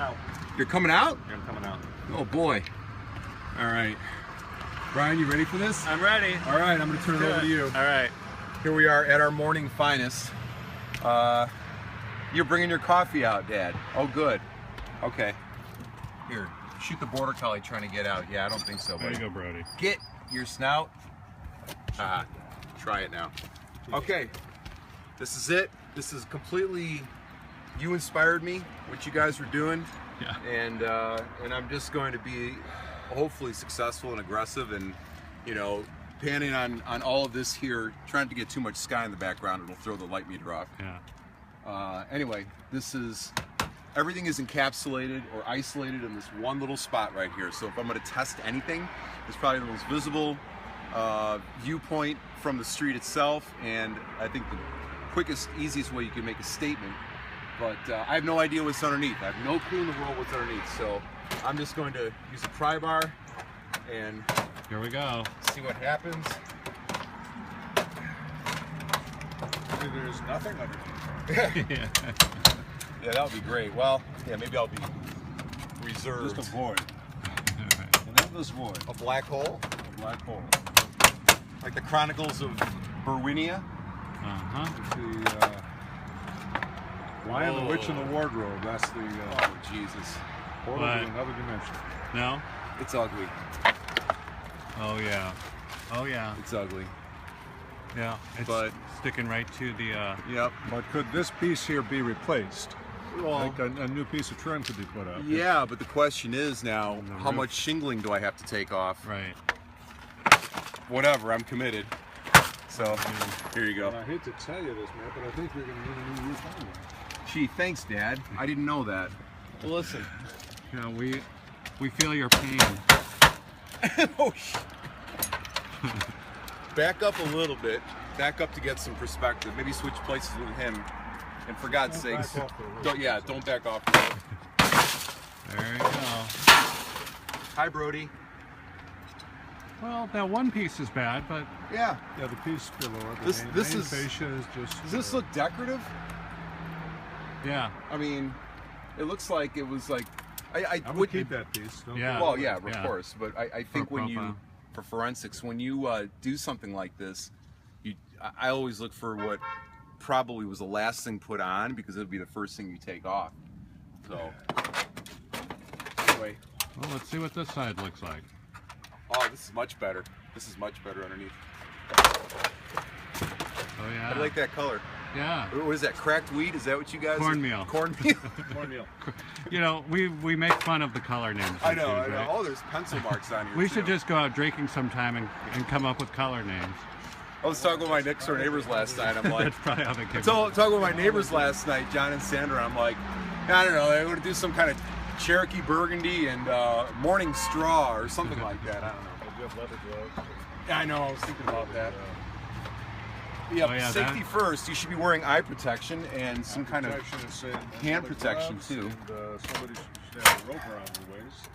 out. You're coming out? Yeah, I'm coming out. Oh boy. All right. Brian, you ready for this? I'm ready. All right, I'm going to turn it over to you. All right. Here we are at our morning finest. You're bringing your coffee out, Dad. Oh, good. Okay. Here, shoot the border collie trying to get out. Yeah, I don't think so, buddy. There you go, Brody. Get your snout. Try it now. Okay. This is it. This is completely, you inspired me, what you guys were doing. Yeah. And I'm just going to be hopefully successful and aggressive, and you know, panning on all of this here, trying to get too much sky in the background, it'll throw the light meter off. Yeah. Anyway, everything is encapsulated or isolated in this one little spot right here. So if I'm going to test anything, it's probably the most visible viewpoint from the street itself, and I think the quickest, easiest way you can make a statement. But I have no idea what's underneath. I have no clue in the world what's underneath. So I'm just going to use a pry bar and Here we go. see what happens. There's nothing underneath. Yeah. Yeah, that would be great. Well, yeah, maybe I'll be reserved. Just a void. All An endless void. A black hole, A black hole. like the Chronicles of Berwynia. Uh-huh. It's the Lion, the Witch, and the Wardrobe. That's the Oh, Jesus. portal What? to another dimension. No? It's ugly. Oh, yeah. Oh, yeah. It's ugly. Yeah. It's But- sticking right to the, Yep. But could this piece here be replaced? Well, Like a new piece of trim could be put up. yeah, but the question is now, And the how roof. much shingling do I have to take off? right. Whatever, I'm committed. So, here you go. And I hate to tell you this, man, but I think you're going to need a new roof anyway. Gee, thanks, Dad. I didn't know that. Well, listen. You know, we feel your pain. Oh, back up a little bit. Back up to get some perspective. Maybe switch places with him. And for God's Don't sakes, back off the roof. don't back off. The roof. There you go. Hi, Brody. Well, that one piece is bad, but Yeah. Yeah, the piece below it. This- the this main is- fascia is just. Does this look decorative? yeah. I mean, it looks like it was like I would keep that piece. Don't Yeah. throw it Well, away. yeah, of Yeah. course. But I think when you, profile. for forensics, when you do something like this, I always look for what probably was the last thing put on, because it'll be the first thing you take off. So, anyway, Well, let's see what this side looks like. oh, this is much better. This is much better underneath. Oh, yeah. I like that color. Yeah. What is that? Cracked wheat? Is that what you guys? Cornmeal. Cornmeal. Cornmeal. You know, we make fun of the color names. I we know. I choose, know. right? Oh, there's pencil marks on here. We should too. just go out drinking sometime and come up with color names. I was talking with my next door neighbors last night. I'm like, That's probably how they came talking with my neighbors last night, John and Sandra. I'm like, I don't know. They want to do some kind of Cherokee Burgundy and Morning Straw or something like that. I don't know. You have leather gloves. Yeah, I know. I was thinking about that. Yeah, Oh, yeah, safety that- first. You should be wearing eye protection and some kind of. Protection is in hand leather protection, gloves, too. And somebody should have a rope around your waist.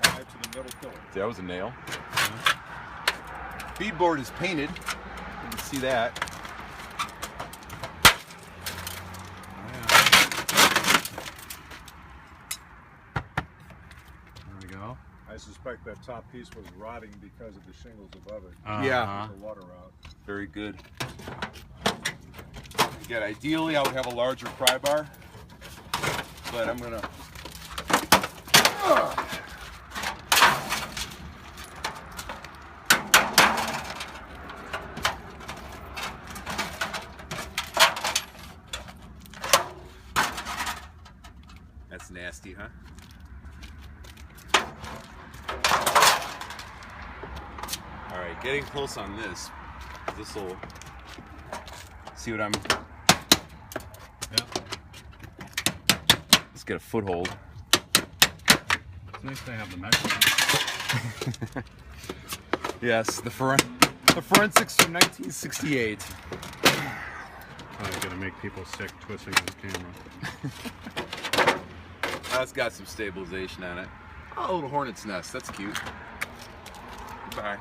Tie it to the middle pillar. That was a nail. Beadboard is painted. You can see that. There we go. I suspect that top piece was rotting because of the shingles above it. Yeah. Uh-huh. The water out. Very good. Again, ideally I would have a larger pry bar, but I'm gonna. That's nasty, huh? All right, getting close on this. This will see what I'm. Yeah. Let's get a foothold. It's nice to have the measurement. Yes, the forensics from 1968. Probably gonna make people sick twisting this camera. It's got some stabilization on it. Oh, a little hornet's nest. That's cute. Bye.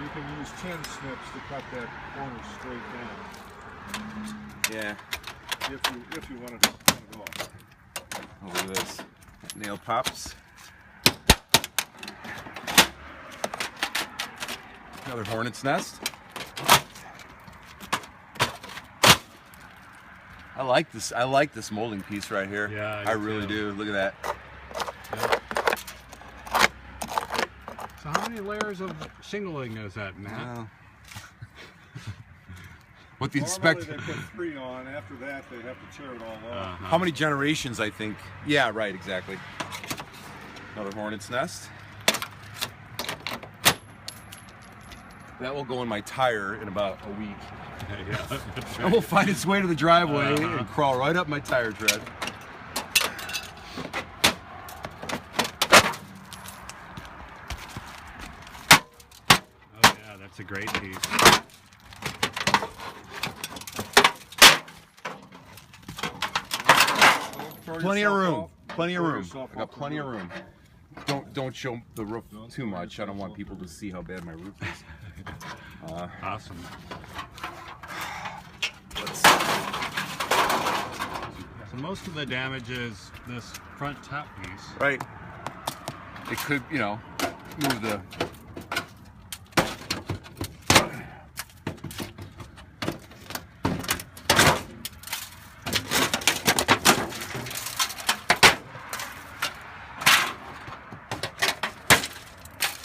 You can use 10 snips to cut that corner straight down. Yeah. If you wanted to cut it off. Oh, look at this. Nail pops. Another hornet's nest. I like this. I like this molding piece right here. Yeah, I really do. Look at that. So how many layers of shingling is that, Matt? Well, what the Normally inspector? they put 3 on. After that, they have to tear it all off. How many generations? I think. Yeah, right. Exactly. Another hornet's nest. That will go in my tire in about a week. Yeah. And will find its way to the driveway and crawl right up my tire tread. Oh yeah, that's a great piece. Plenty of room. Plenty of Throw room. yourself I got off the plenty of roof. room. Don't show the roof too much. I don't want people to see how bad my roof is. Awesome. Let's So most of the damage is this front top piece. right. It could, you know, move the.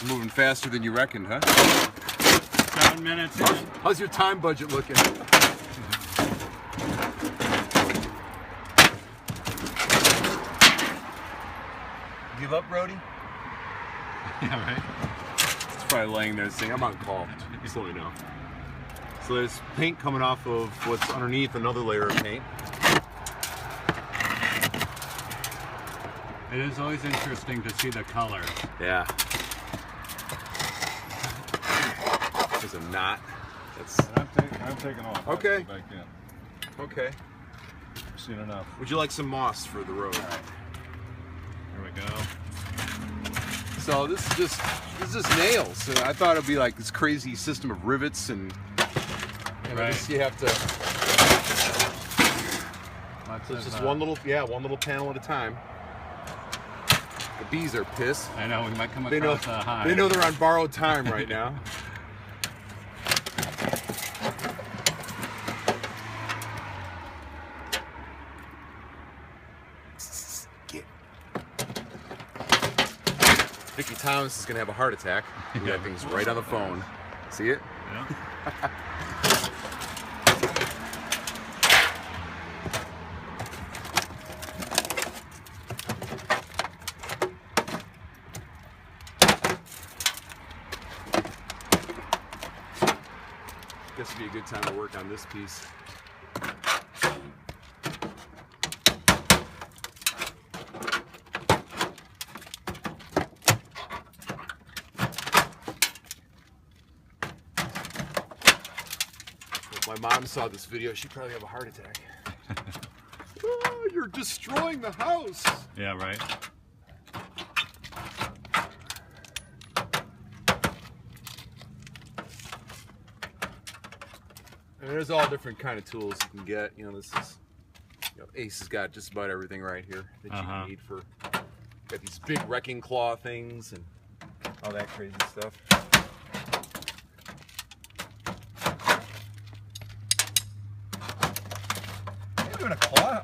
Moving faster than you reckoned, huh? 7 minutes in. How's your time budget looking? Give up, Brody? Yeah, right. It's probably laying there saying, I'm on call. Just let me know. So there's paint coming off of what's underneath another layer of paint. It is always interesting to see the color. Yeah. There's a knot. That's I'm taking off. Okay. Back in. okay. I've seen enough. Would you like some moss for the road? There we go. So this is just nails. So I thought it'd be like this crazy system of rivets and Right. just, you have to. Lots So it's of, just one little panel at a time. The bees are pissed. I know we might come They know across a hive. they know they're on borrowed time right now. Vicky Thomas is gonna have a heart attack. We got things right on the phone. See it? Yeah. Guess it'd be a good time to work on this piece. If my mom saw this video, she'd probably have a heart attack. Oh, you're destroying the house. Yeah, right. And there's all different kind of tools you can get. You know, this is, you know, Ace has got just about everything right here that you can need for. Got these big wrecking claw things and all that crazy stuff. Maybe even a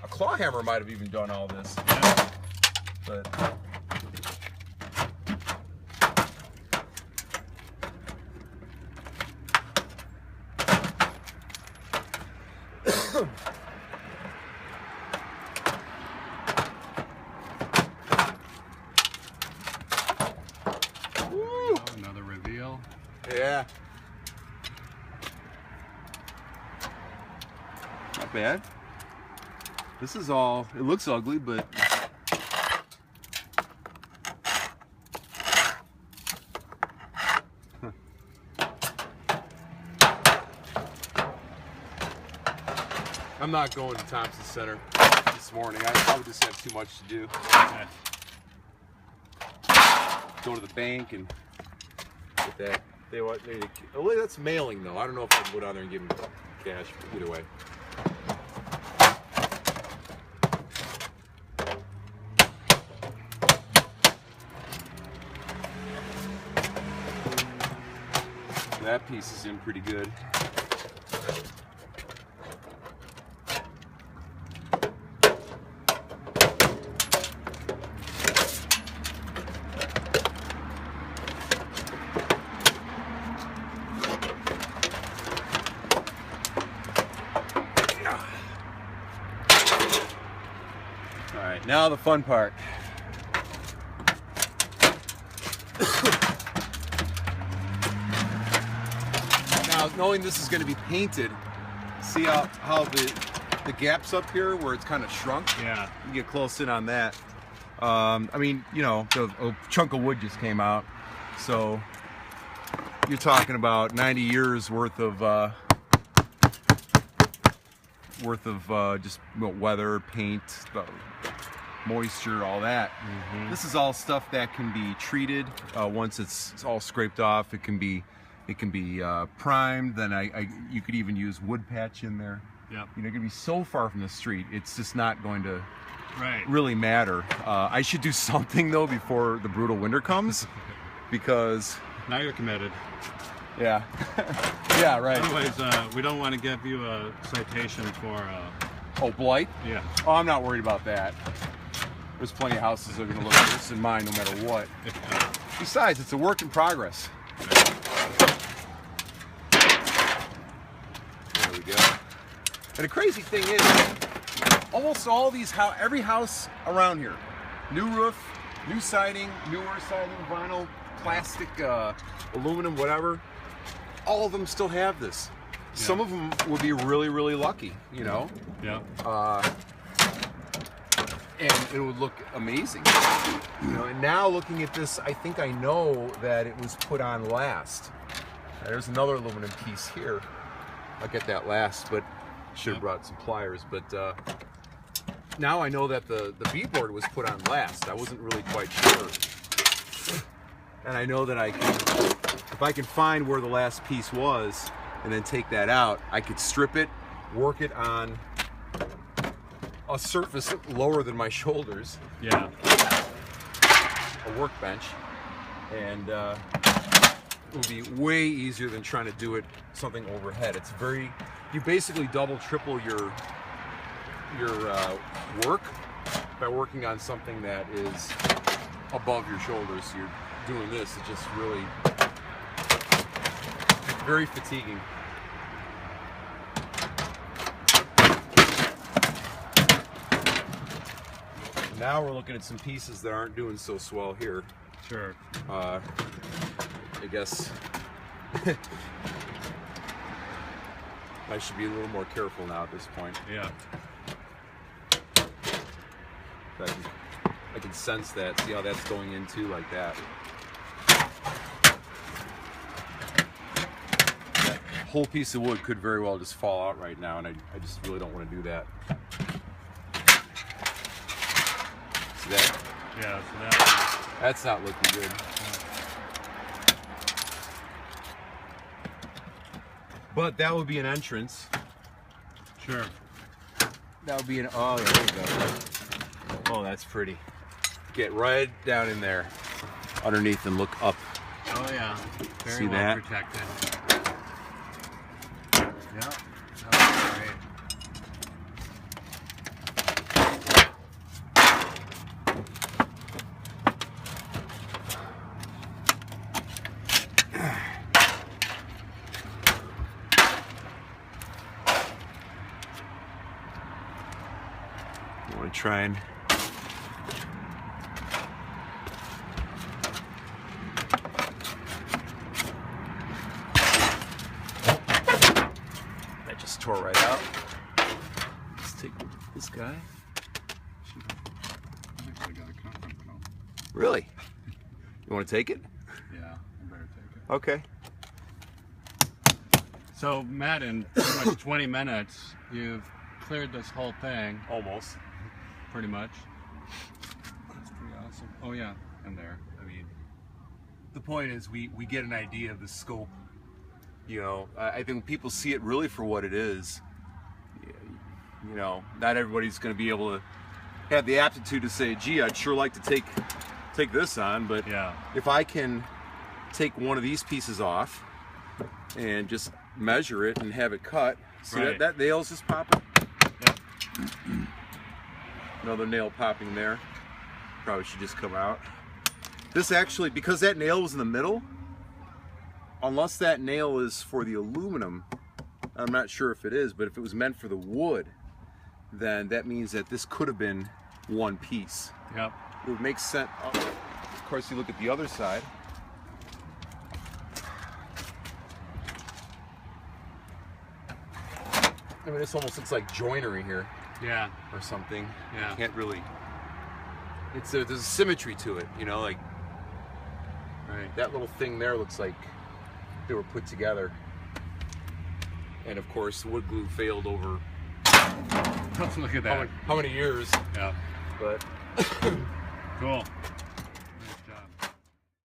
claw hammer might have even done all this. Yeah. But Oh, another reveal. yeah. Not bad. This is all, it looks ugly, but I'm not going to Thompson Center this morning. I probably just have too much to do. Okay. Go to the bank and get that well, that's mailing though. I don't know if I can go down there and give them cash. Either way. That piece is in pretty good. All right, now the fun part. Now, knowing this is going to be painted, see how the gaps up here where it's kind of shrunk? Yeah. You get close in on that. I mean, you know, a chunk of wood just came out, so you're talking about 90 years worth of just weather, paint, moisture, all that. Mm-hmm. This is all stuff that can be treated once it's all scraped off. It can be primed. Then you could even use wood patch in there. Yep. You know, it can be so far from the street, it's just not going to Right. really matter. I should do something though before the brutal winter comes, because Now you're committed. yeah, yeah, right. Otherwise, we don't want to give you a citation for. Oh, blight? Yeah. Oh, I'm not worried about that. There's plenty of houses that are going to look worse than mine no matter what. Besides, it's a work in progress. There we go. And the crazy thing is, almost all these, every house around here, new roof, new siding, newer siding, vinyl, plastic, aluminum, whatever, all of them still have this. Yeah. Some of them would be really, really lucky, you know? Yeah. And it would look amazing. You know, and now looking at this, I think I know that it was put on last. There's another aluminum piece here. I'll get that last, but should have brought some pliers. But now I know that the beadboard was put on last. I wasn't really quite sure. And I know that I can, if I can find where the last piece was and then take that out, I could strip it, work it on a surface lower than my shoulders. Yeah. A workbench. And it would be way easier than trying to do it something overhead. It's very, you basically double, triple your work by working on something that is above your shoulders. You're doing this, it's just really very fatiguing. Now we're looking at some pieces that aren't doing so swell here. Sure. I guess I should be a little more careful now at this point. Yeah. I can sense that. See how that's going into like that. That whole piece of wood could very well just fall out right now, and I just really don't want to do that. See that? Yeah. So That's not looking good. But that would be an entrance. Sure. That would be an, oh, there we go. Oh, that's pretty. Get right down in there, underneath, and look up. Oh yeah. Very See well that? protected. Yeah. That was great. I want to try and that just tore right out. Let's take this guy. I actually got a conference call. Really? You want to take it? Yeah, I better take it. Okay. So Matt, in pretty much 20 minutes, you've cleared this whole thing. Almost. Pretty much. That's pretty awesome. Oh yeah, and there. I mean, the point is we get an idea of the scope. You know, I think when people see it really for what it is, you know, not everybody's going to be able to have the aptitude to say, gee, I'd sure like to take this on, but Yeah. if I can take one of these pieces off and just measure it and have it cut, see Right. that nail's just popping? Yep. Another nail popping there. Probably should just come out. This actually, because that nail was in the middle, unless that nail is for the aluminum, I'm not sure if it is, but if it was meant for the wood, then that means that this could have been one piece. Yep. It would make sense. Of course, you look at the other side. I mean, this almost looks like joinery here Yeah. or something. Yeah. Can't really. There's a symmetry to it, you know, like Right. that little thing there looks like they were put together. And of course, wood glue failed over Look at that. how many years, Yeah. but Cool.